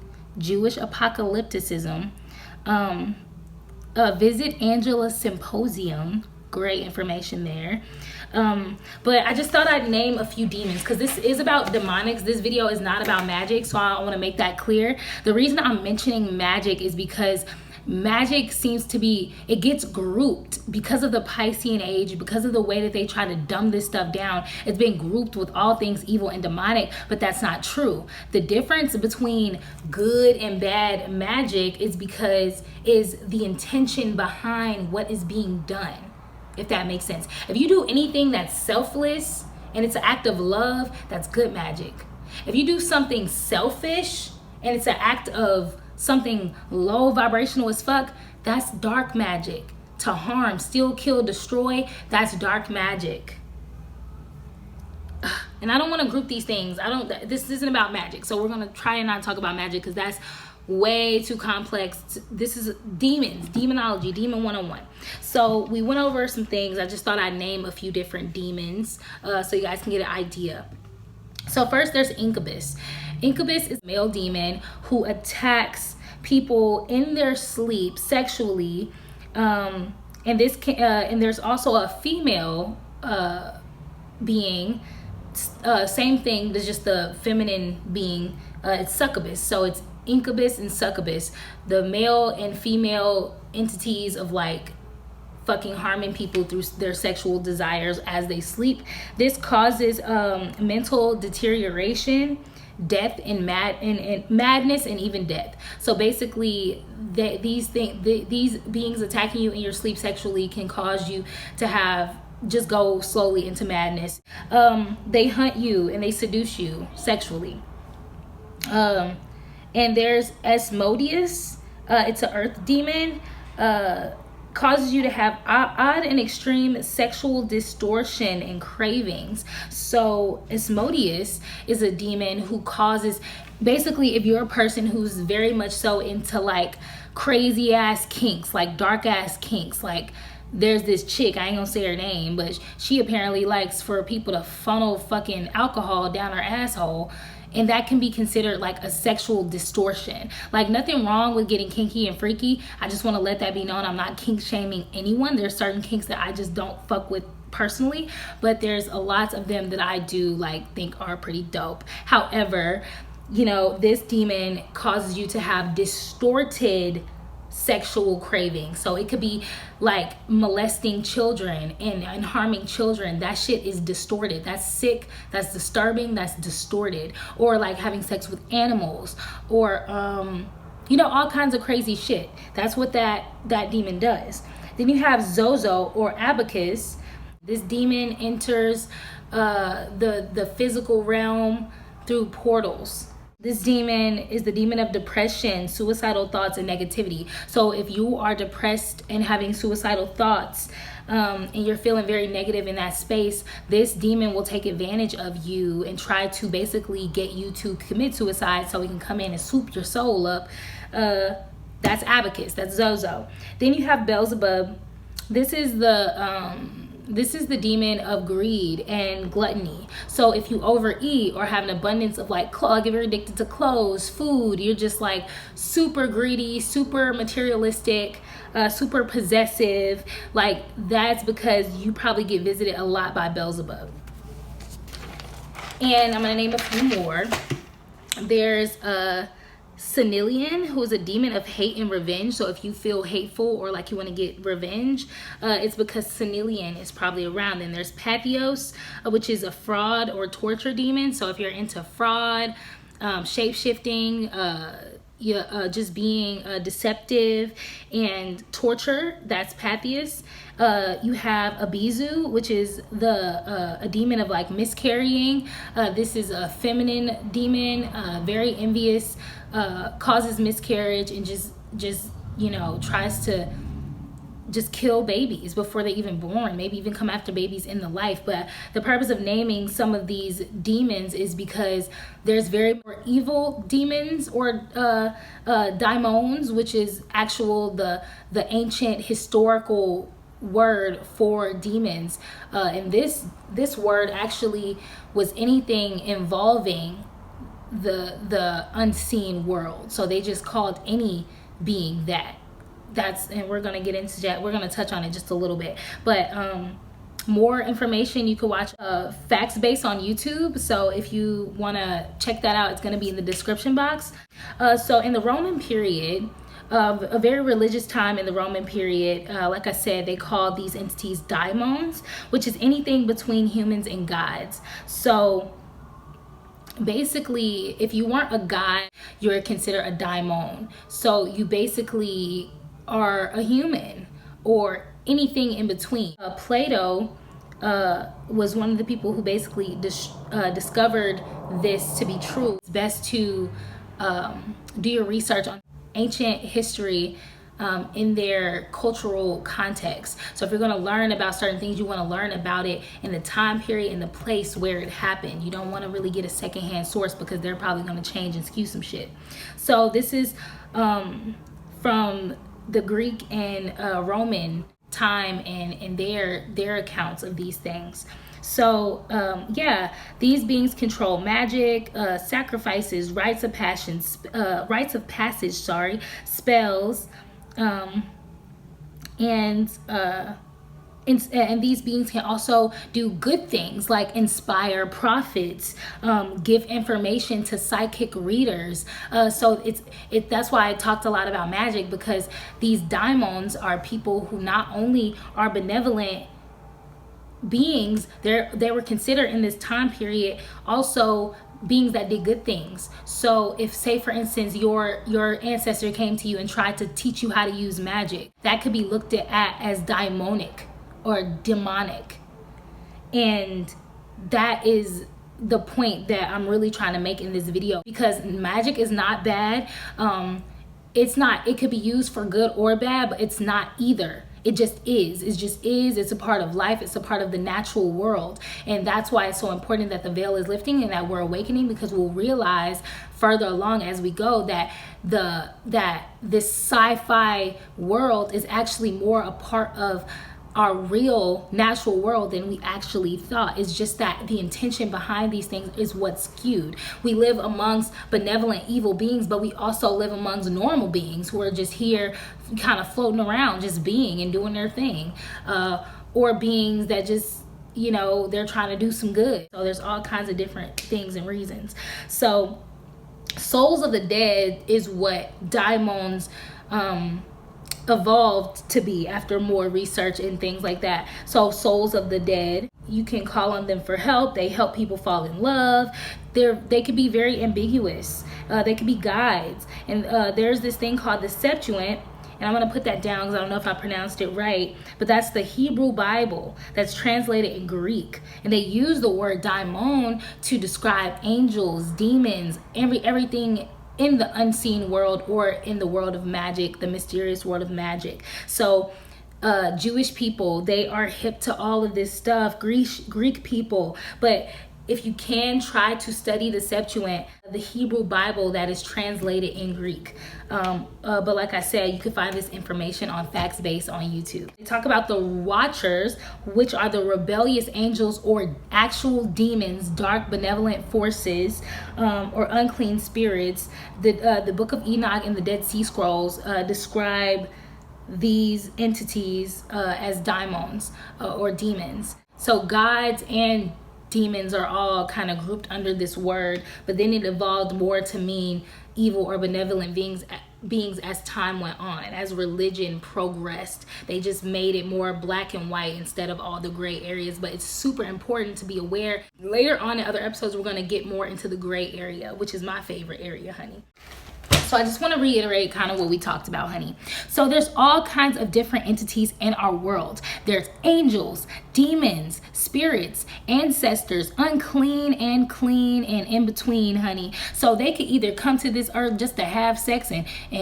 Visit Angela's Symposium. Great information there. But I just thought I'd name a few demons because this is about demonics. This video is not about magic, so I want to make that clear. The reason I'm mentioning magic is because magic seems to be, it gets grouped because of the Piscean age, because of the way that they try to dumb this stuff down. It's been grouped with all things evil and demonic, but that's not true. The difference between good and bad magic is the intention behind what is being done, if that makes sense. If you do anything that's selfless and it's an act of love, that's good magic. If you do something selfish and it's an act of something low vibrational as fuck, that's dark magic. To harm, steal, kill, destroy, that's dark magic. And I don't want to group these things. This isn't about magic, so we're gonna try and not talk about magic because that's way too complex. This is demons, demonology, demon 101. So we went over some things. I just thought I'd name a few different demons so you guys can get an idea. So first there's Incubus. Incubus is a male demon who attacks people in their sleep sexually, and there's also a female being, same thing. There's just the feminine being. It's succubus. So it's incubus and succubus, the male and female entities of like fucking harming people through their sexual desires as they sleep. This causes mental deterioration, death, and madness, and even death. So basically, these beings attacking you in your sleep sexually can cause you to just go slowly into madness. They hunt you and they seduce you sexually. And there's Asmodeus. It's an earth demon. Causes you to have odd and extreme sexual distortion and cravings. So Asmodeus is a demon who causes, basically, if you're a person who's very much so into like crazy ass kinks, like dark ass kinks, like there's this chick, I ain't gonna say her name, but she apparently likes for people to funnel fucking alcohol down her asshole. And that can be considered like a sexual distortion. Like, nothing wrong with getting kinky and freaky. I just want to let that be known. I'm not kink shaming anyone. There's certain kinks that I just don't fuck with personally, but there's a lot of them that I do like think are pretty dope. However, you know, this demon causes you to have distorted sexual craving. So it could be like molesting children and harming children. That shit is distorted. That's sick, that's disturbing, that's distorted. Or like having sex with animals, or you know, all kinds of crazy shit. That's what that demon does. Then you have Zozo or Abacus. This demon enters the physical realm through portals. This demon is the demon of depression, suicidal thoughts, and negativity. So if you are depressed and having suicidal thoughts, and you're feeling very negative in that space, this demon will take advantage of you and try to basically get you to commit suicide so he can come in and swoop your soul up. That's Abacus, that's Zozo. Then you have Belzebub. This is the demon of greed and gluttony. So if you overeat or have an abundance of like, if you're addicted to clothes, food, you're just like super greedy, super materialistic, super possessive, like that's because you probably get visited a lot by Belzebub. And I'm gonna name a few more. There's Senilian, who is a demon of hate and revenge. So if you feel hateful or like you want to get revenge, it's because Senilian is probably around. Then there's Pathos, which is a fraud or torture demon. So if you're into fraud, shape-shifting, just being deceptive and torture, that's Pathos. You have Abizu, which is a demon of like miscarrying. This is a feminine demon, very envious, causes miscarriage and just you know, tries to just kill babies before they're even born, maybe even come after babies in the life. But the purpose of naming some of these demons is because there's very more evil demons or daimons, which is the ancient historical word for demons, and this word actually was anything involving the unseen world. So they just called any being and we're gonna get into that. We're gonna touch on it just a little bit, but more information you can watch Facts Base on YouTube. So if you want to check that out, it's going to be in the description box. So in the Roman period, a very religious time in the Roman period, like I said, they called these entities daimons, which is anything between humans and gods. So basically, if you weren't a god, you're considered a daimon. So you basically are a human or anything in between. Plato was one of the people who basically discovered this to be true. It's best to do your research on ancient history in their cultural context. So if you're going to learn about certain things, you want to learn about it in the time period and the place where it happened. You don't want to really get a secondhand source because they're probably going to change and skew some shit. So this is from the Greek and Roman time and their accounts of these things. So yeah, these beings control magic, sacrifices, rites of passage, spells, and these beings can also do good things like inspire prophets, give information to psychic readers. So that's why I talked a lot about magic, because these daimons are people who not only are benevolent beings, they were considered in this time period also beings that did good things. So if, say for instance, your ancestor came to you and tried to teach you how to use magic, that could be looked at as daimonic or demonic. And that is the point that I'm really trying to make in this video, because magic is not bad. It could be used for good or bad, but it's not either. It just is. It's a part of life. It's a part of the natural world. And that's why it's so important that the veil is lifting and that we're awakening, because we'll realize further along as we go that this sci-fi world is actually more a part of our real natural world than we actually thought. It's just that the intention behind these things is what's skewed. We live amongst benevolent evil beings, but we also live amongst normal beings who are just here kind of floating around, just being and doing their thing, or beings that just, you know, they're trying to do some good. So there's all kinds of different things and reasons. So souls of the dead is what daimons evolved to be after more research and things like that. So souls of the dead, you can call on them for help. They help people fall in love. They could be very ambiguous. They could be guides. And there's this thing called the Septuagint, and I'm going to put that down because I don't know if I pronounced it right, but that's the Hebrew Bible that's translated in Greek. And they use the word daimon to describe angels, demons, everything in the unseen world or in the world of magic, the mysterious world of magic. So Jewish people, they are hip to all of this stuff, Greek people. But if you can try to study the Septuagint, the Hebrew Bible that is translated in Greek. But like I said, you can find this information on Facts Base on YouTube. They talk about the Watchers, which are the rebellious angels or actual demons, dark benevolent forces, or unclean spirits. The Book of Enoch and the Dead Sea Scrolls describe these entities as daimons or demons. So gods and demons are all kind of grouped under this word, but then it evolved more to mean evil or benevolent beings as time went on. As religion progressed, they just made it more black and white instead of all the gray areas. But it's super important to be aware. Later on in other episodes, we're going to get more into the gray area, which is my favorite area, honey. So I just want to reiterate kind of what we talked about, honey. So there's all kinds of different entities in our world. There's angels, demons, spirits, ancestors, unclean and clean and in between, honey. So they could either come to this earth just to have sex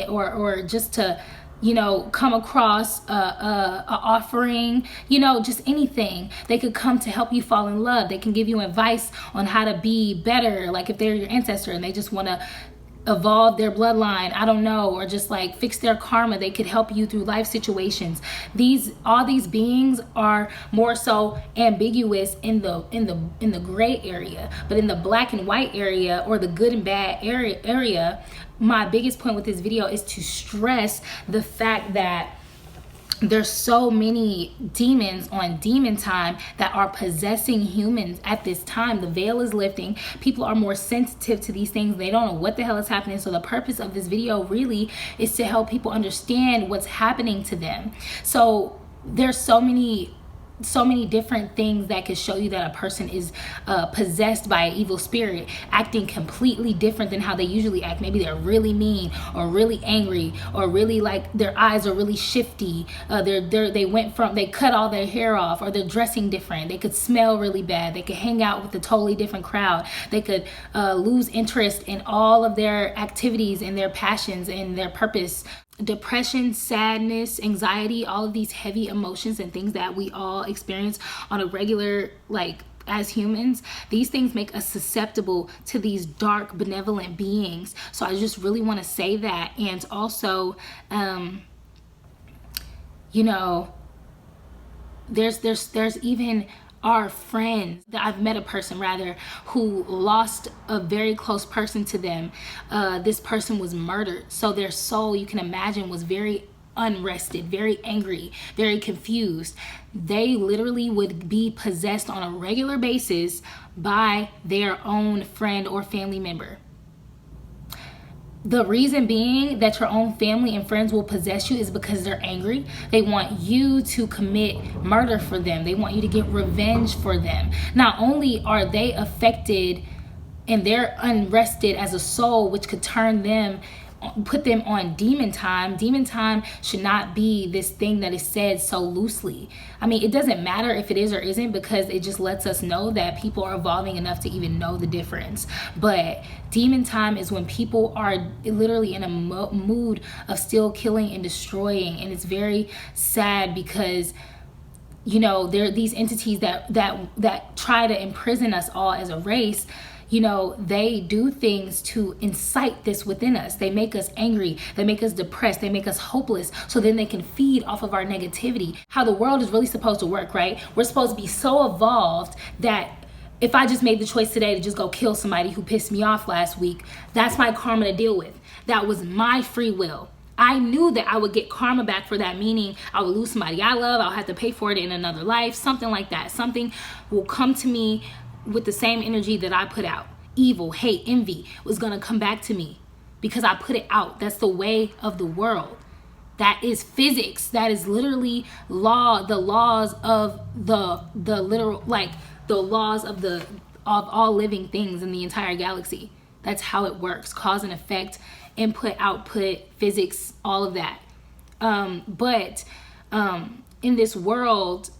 or just to, you know, come across a offering, you know, just anything. They could come to help you fall in love. They can give you advice on how to be better. Like if they're your ancestor and they just want to evolve their bloodline, I don't know, or just like fix their karma, they could help you through life situations. All these beings are more so ambiguous in the gray area, but in the black and white area or the good and bad area, my biggest point with this video is to stress the fact that there's so many demons on demon time that are possessing humans at this time. The veil is lifting. People are more sensitive to these things. They don't know what the hell is happening. So the purpose of this video really is to help people understand what's happening to them. So there's so many different things that could show you that a person is possessed by an evil spirit, acting completely different than how they usually act. Maybe they're really mean or really angry or really like their eyes are really shifty. They cut all their hair off, or they're dressing different. They could smell really bad. They could hang out with a totally different crowd. They could lose interest in all of their activities and their passions and their purpose. Depression, sadness, anxiety, all of these heavy emotions and things that we all experience on a regular, like as humans, these things make us susceptible to these dark benevolent beings. So I just really want to say that. And also you know, there's even our friends. I've met a person rather who lost a very close person to them. This person was murdered. So their soul, you can imagine, was very unrested, very angry, very confused. They literally would be possessed on a regular basis by their own friend or family member. The reason being that your own family and friends will possess you is because they're angry. They want you to commit murder for them. They want you to get revenge for them. Not only are they affected and they're unrested as a soul, which could put them on demon time. Demon time should not be this thing that is said so loosely. I mean, it doesn't matter if it is or isn't, because it just lets us know that people are evolving enough to even know the difference. But demon time is when people are literally in a mood of still killing and destroying. And it's very sad because, you know, there are these entities that try to imprison us all as a race. You know, they do things to incite this within us. They make us angry. They make us depressed. They make us hopeless. So then they can feed off of our negativity. How the world is really supposed to work, right? We're supposed to be so evolved that if I just made the choice today to just go kill somebody who pissed me off last week, that's my karma to deal with. That was my free will. I knew that I would get karma back for that, meaning I would lose somebody I love. I'll have to pay for it in another life, something like that. Something will come to me with the same energy that I put out. Evil, hate, envy was going to come back to me because I put it out. That's the way of the world. That is physics. That is literally the laws of the literal, like the laws of all living things in the entire galaxy. That's how it works. Cause and effect, input, output, physics, all of that. But in this world,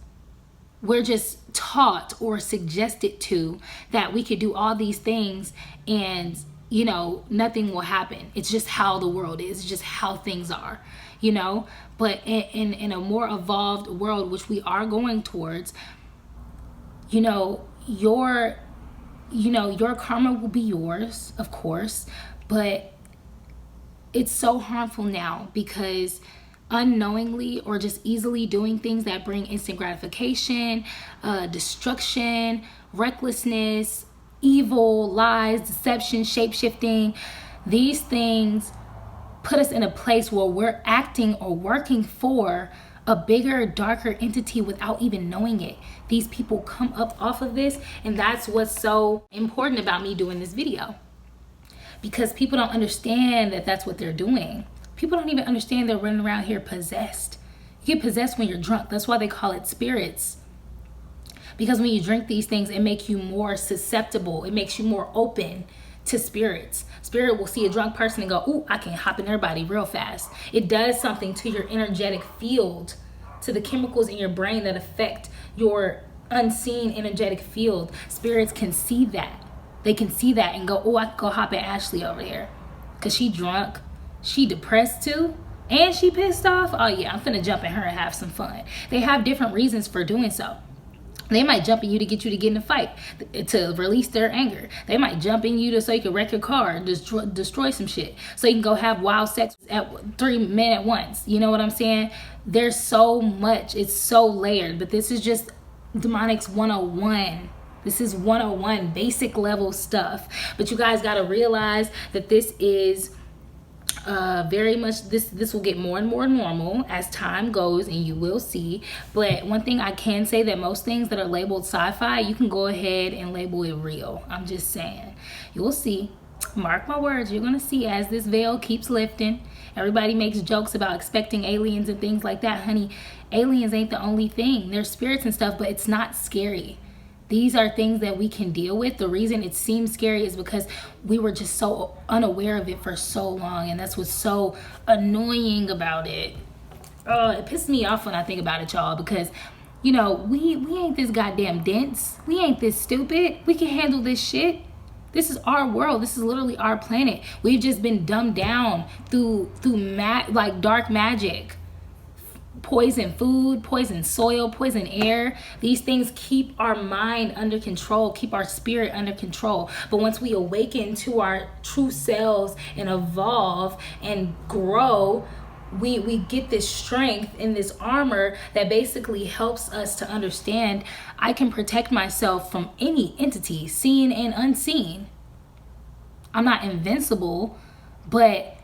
we're just taught or suggested to that we could do all these things and, you know, nothing will happen. It's just how the world is. It's just how things are, you know. But in a more evolved world, which we are going towards, you know, your karma will be yours, of course, but it's so harmful now because unknowingly or just easily doing things that bring instant gratification, destruction, recklessness, evil, lies, deception, shape-shifting, these things put us in a place where we're acting or working for a bigger, darker entity without even knowing it. These people come up off of this, and that's what's so important about me doing this video, because people don't understand that that's what they're doing. People don't even understand they're running around here possessed. You get possessed when you're drunk. That's why they call it spirits. Because when you drink these things, it makes you more susceptible. It makes you more open to spirits. Spirit will see a drunk person and go, ooh, I can hop in their body real fast. It does something to your energetic field, to the chemicals in your brain that affect your unseen energetic field. Spirits can see that. They can see that and go, oh, I can go hop at Ashley over here because she drunk. She depressed too, and she pissed off. Oh yeah, I'm finna jump in her and have some fun. They have different reasons for doing so. They might jump in you to get in a fight, to release their anger. They might jump in you so you can wreck your car and destroy some shit. So you can go have wild sex at 3 men at once. You know what I'm saying? There's so much. It's so layered. But this is just Demonics 101. This is 101, basic level stuff. But you guys got to realize that this is very much, this will get more and more normal as time goes, and you will see. But one thing I can say, that most things that are labeled sci-fi, you can go ahead and label it real. I'm just saying, you'll see. Mark my words, you're gonna see as this veil keeps lifting. Everybody makes jokes about expecting aliens and things like that. Honey, aliens ain't the only thing. There's spirits and stuff, but it's not scary. These are things that we can deal with. The reason it seems scary is because we were just so unaware of it for so long, and that's what's so annoying about it. It pisses me off when I think about it, y'all, because, you know, we ain't this goddamn dense. We ain't this stupid. We can handle this shit. This is our world. This is literally our planet. We've just been dumbed down through like dark magic. Poison food, poison soil, poison air. These things keep our mind under control, keep our spirit under control. But once we awaken to our true selves and evolve and grow, we get this strength in this armor that basically helps us to understand I can protect myself from any entity, seen and unseen. I'm not invincible, but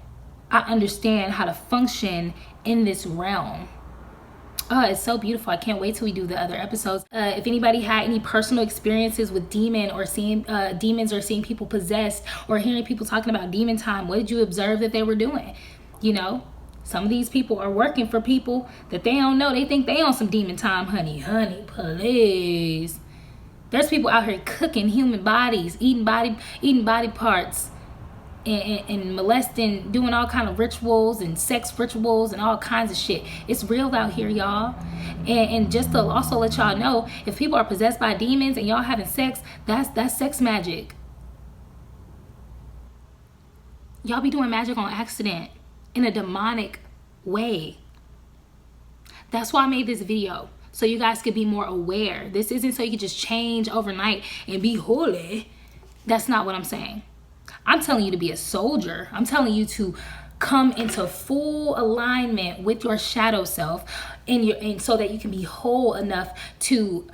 I understand how to function in this realm. It's so beautiful. I can't wait till we do the other episodes. If anybody had any personal experiences with demons or seeing people possessed, or hearing people talking about demon time, what did you observe that they were doing? You know, some of these people are working for people that they don't know. They think they on some demon time, honey, please. There's people out here cooking human bodies, eating body parts, and molesting, doing all kind of rituals and sex rituals and all kinds of shit. It's real out here, y'all. And just to also let y'all know, if people are possessed by demons and y'all having sex, that's sex magic. Y'all be doing magic on accident in a demonic way. That's why I made this video, so you guys could be more aware. This isn't so you can just change overnight and be holy. That's not what I'm saying. I'm telling you to be a soldier. I'm telling you to come into full alignment with your shadow self, and so that you can be whole enough to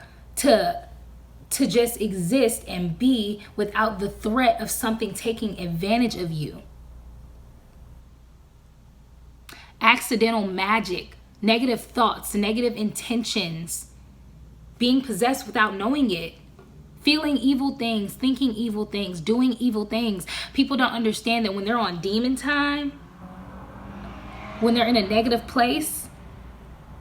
just exist and be without the threat of something taking advantage of you. Accidental magic, negative thoughts, negative intentions, being possessed without knowing it, feeling evil things, thinking evil things, doing evil things. People don't understand that when they're on demon time, when they're in a negative place,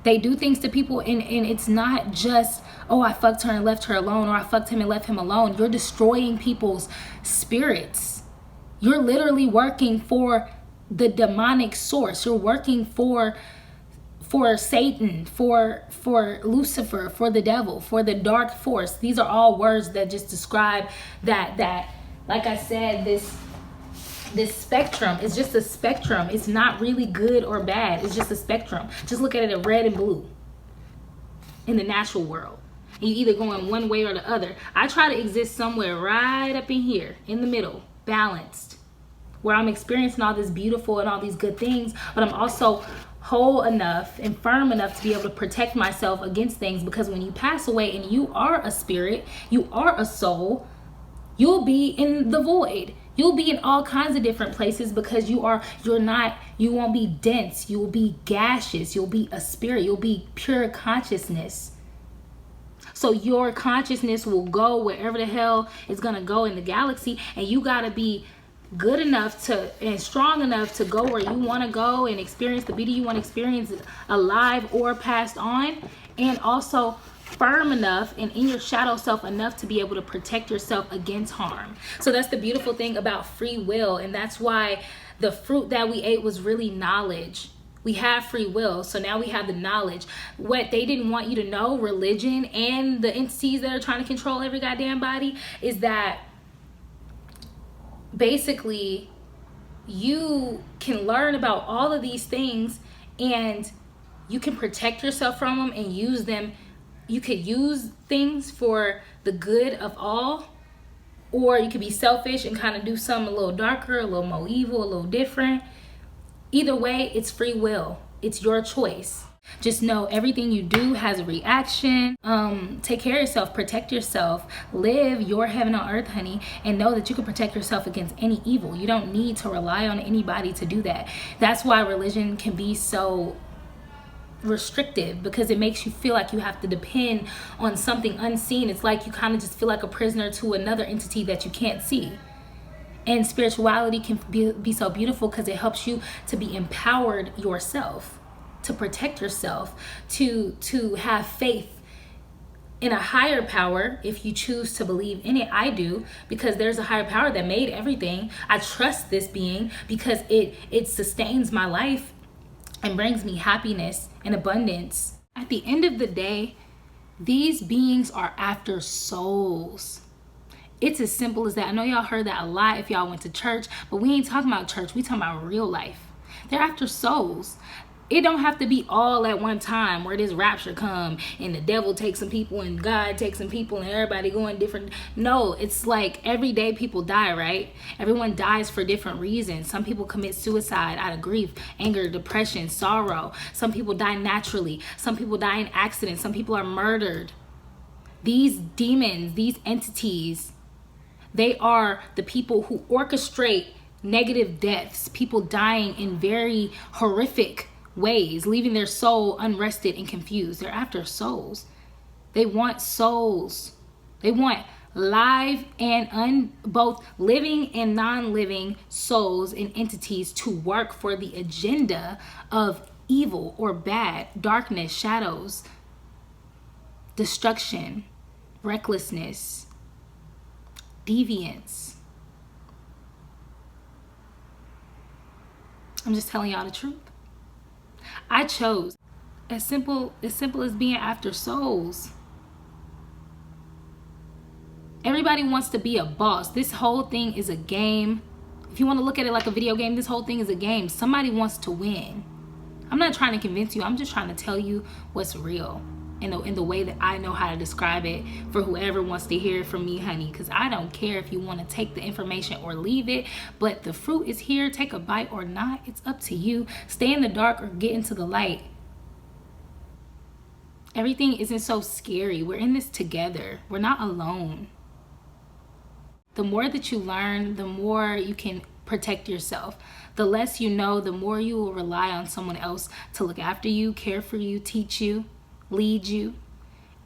they do things to people, and it's not just, oh, I fucked her and left her alone, or I fucked him and left him alone. You're destroying people's spirits. You're literally working for the demonic source. You're working for Satan, for Lucifer, for the devil, for the dark force. These are all words that just describe that like I said, this spectrum is just a spectrum. It's not really good or bad. It's just a spectrum. Just look at it in red and blue in the natural world. And you either go in one way or the other. I try to exist somewhere right up in here, in the middle, balanced, where I'm experiencing all this beautiful and all these good things, but I'm also whole enough and firm enough to be able to protect myself against things, because when you pass away and you are a spirit, you are a soul, you'll be in the void. You'll be in all kinds of different places, because you won't be dense, you'll be gaseous, you'll be a spirit, you'll be pure consciousness. So your consciousness will go wherever the hell it's gonna go in the galaxy, and you gotta be good enough and strong enough to go where you want to go and experience the beauty you want to experience, alive or passed on, and also firm enough and in your shadow self enough to be able to protect yourself against harm. So that's the beautiful thing about free will, and that's why the fruit that we ate was really knowledge. We have free will, so now we have the knowledge. What they didn't want you to know, religion and the entities that are trying to control every goddamn body, is that basically you can learn about all of these things and you can protect yourself from them and use them. You could use things for the good of all, or you could be selfish and kind of do something a little darker, a little more evil, a little different. Either way, it's free will. It's your choice. Just know everything you do has a reaction. Take care of yourself, protect yourself, live your heaven on earth, honey, and know that you can protect yourself against any evil. You don't need to rely on anybody to do that. That's why religion can be so restrictive, because it makes you feel like you have to depend on something unseen. It's like you kind of just feel like a prisoner to another entity that you can't see. And spirituality can be so beautiful because it helps you to be empowered yourself, to protect yourself, to have faith in a higher power if you choose to believe in it. I do, because there's a higher power that made everything. I trust this being because it sustains my life and brings me happiness and abundance. At the end of the day, these beings are after souls. It's as simple as that. I know y'all heard that a lot if y'all went to church, but we ain't talking about church. We talking about real life. They're after souls. It don't have to be all at one time where this rapture come and the devil takes some people and God takes some people and everybody going different. No, it's like every day people die, right? Everyone dies for different reasons. Some people commit suicide out of grief, anger, depression, sorrow. Some people die naturally. Some people die in accidents. Some people are murdered. These demons, these entities, they are the people who orchestrate negative deaths, people dying in very horrific ways, leaving their soul unrested and confused. They're after souls. They want souls. They want live and both living and non-living souls and entities to work for the agenda of evil or bad, darkness, shadows, destruction, recklessness, deviance. I'm just telling y'all the truth. I chose as simple as being after souls. Everybody wants to be a boss. This whole thing is a game. If you want to look at it like a video game, this whole thing is a game. Somebody wants to win. I'm not trying to convince you. I'm just trying to tell you what's real. in the way that I know how to describe it for whoever wants to hear it from me, honey, because I don't care if you want to take the information or leave it, but the fruit is here. Take a bite or not, it's up to you. Stay in the dark or get into the light. Everything isn't so scary. We're in this together. We're not alone. The more that you learn, the more you can protect yourself. The less you know, the more you will rely on someone else to look after you, care for you, teach you, lead you.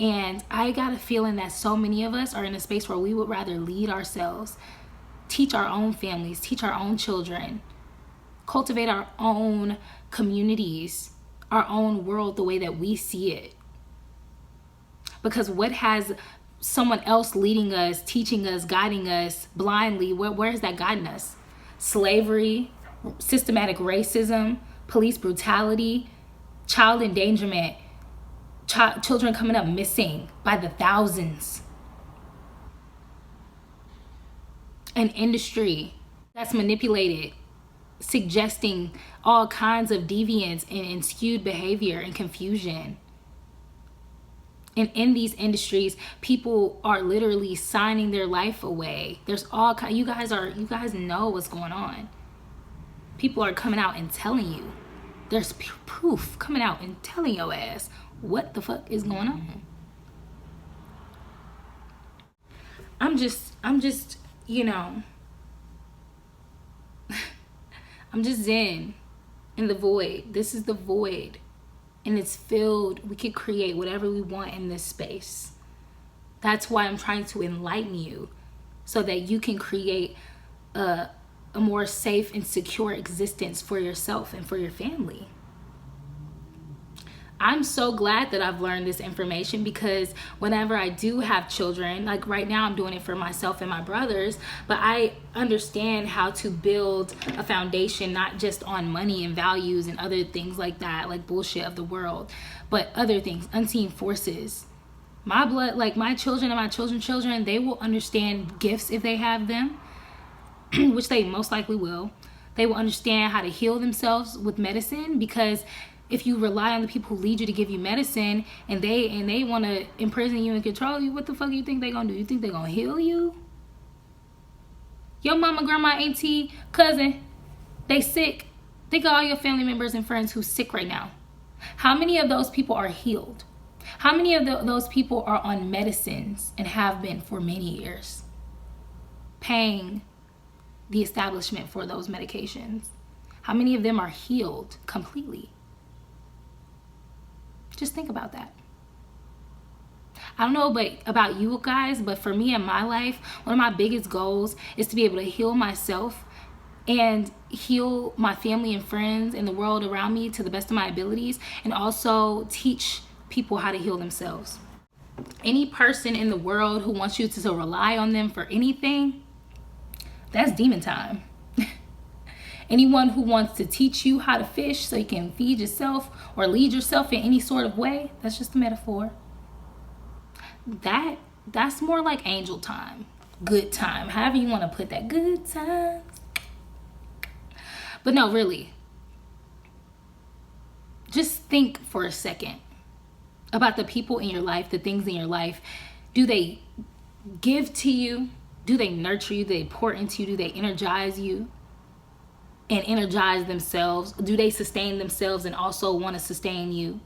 And I got a feeling that so many of us are in a space where we would rather lead ourselves, teach our own families, teach our own children, cultivate our own communities, our own world the way that we see it. Because what has someone else leading us, teaching us, guiding us blindly, where is that guiding us? Slavery, systematic racism, police brutality, child endangerment, children coming up missing by the thousands. An industry that's manipulated, suggesting all kinds of deviance and skewed behavior and confusion. And in these industries, people are literally signing their life away. There's all kinds. You guys know what's going on. People are coming out and telling you. There's proof coming out and telling your ass what the fuck is going on. I'm just, you know, I'm just zen in the void. This is the void. And it's filled. We can create whatever we want in this space. That's why I'm trying to enlighten you, so that you can create a more safe and secure existence for yourself and for your family. I'm so glad that I've learned this information, because whenever I do have children, like right now I'm doing it for myself and my brothers, but I understand how to build a foundation, not just on money and values and other things like that, like bullshit of the world, but other things, unseen forces. My blood, like my children and my children's children, they will understand gifts if they have them, which they most likely will. They will understand how to heal themselves with medicine, because if you rely on the people who lead you to give you medicine and they want to imprison you and control you, what the fuck you think they gonna do? You think they gonna heal you? Your mama, grandma, auntie, cousin, they sick. Think of all your family members and friends who's sick right now. How many of those people are healed? How many of those people are on medicines and have been for many years, paying the establishment for those medications? How many of them are healed completely? Just think about that. I don't know about you guys, but for me in my life, one of my biggest goals is to be able to heal myself and heal my family and friends and the world around me to the best of my abilities, and also teach people how to heal themselves. Any person in the world who wants you to rely on them for anything, that's demon time. Anyone who wants to teach you how to fish so you can feed yourself or lead yourself in any sort of way, that's just a metaphor. That's more like angel time, good time, however you want to put that, good times. But no, really, just think for a second about the people in your life, the things in your life. Do they give to you? Do they nurture you? Do they pour into you? Do they energize you and energize themselves? Do they sustain themselves and also want to sustain you?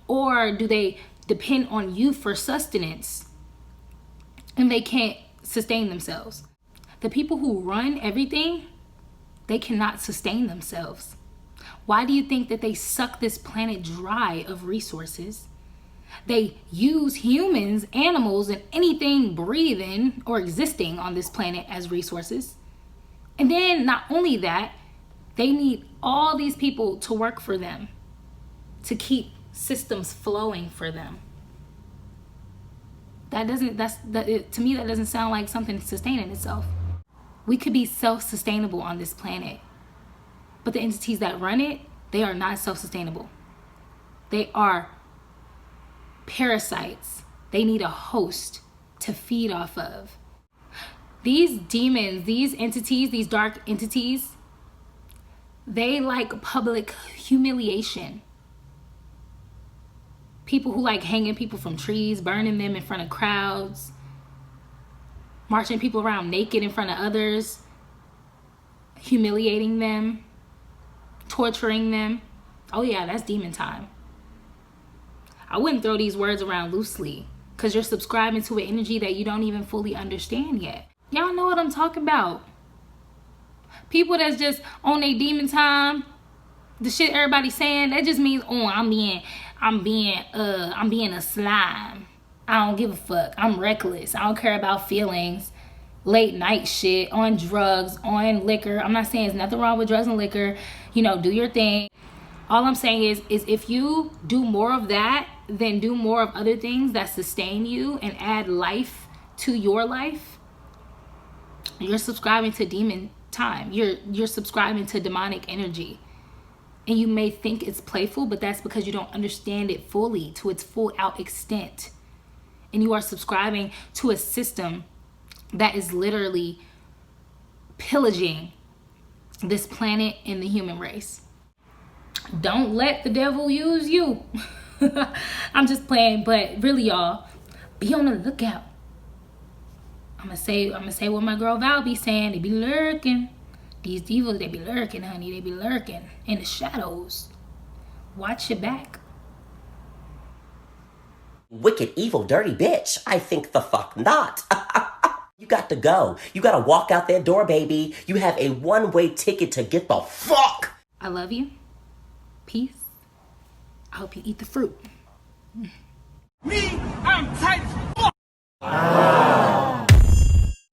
Or do they depend on you for sustenance and they can't sustain themselves? The people who run everything, they cannot sustain themselves. Why do you think that they suck this planet dry of resources? They use humans, animals, and anything breathing or existing on this planet as resources. And then not only that, they need all these people to work for them, to keep systems flowing for them. To me, that doesn't sound like something sustaining itself. We could be self-sustainable on this planet, but the entities that run it, they are not self-sustainable. They are parasites. They need a host to feed off of. These demons, these entities, these dark entities, they like public humiliation. People who like hanging people from trees, burning them in front of crowds, marching people around naked in front of others, humiliating them, torturing them. Oh yeah, that's demon time. I wouldn't throw these words around loosely because you're subscribing to an energy that you don't even fully understand yet. Y'all know what I'm talking about. People that's just on their demon time, the shit everybody's saying, that just means, oh, I'm being a slime. I don't give a fuck. I'm reckless. I don't care about feelings. Late night shit, on drugs, on liquor. I'm not saying there's nothing wrong with drugs and liquor. You know, do your thing. All I'm saying is if you do more of that, then do more of other things that sustain you and add life to your life, you're subscribing to demon time. You're subscribing to demonic energy. And you may think it's playful, but that's because you don't understand it fully to its full out extent. And you are subscribing to a system that is literally pillaging this planet and the human race. Don't let the devil use you. I'm just playing, but really, y'all, be on the lookout. I'm gonna say what my girl Val be saying. They be lurking. These devils, they be lurking, honey. They be lurking in the shadows. Watch your back. Wicked, evil, dirty bitch. I think the fuck not. You got to go. You got to walk out that door, baby. You have a one-way ticket to get the fuck. I love you. Peace. I hope you eat the fruit. Me, I'm Titan.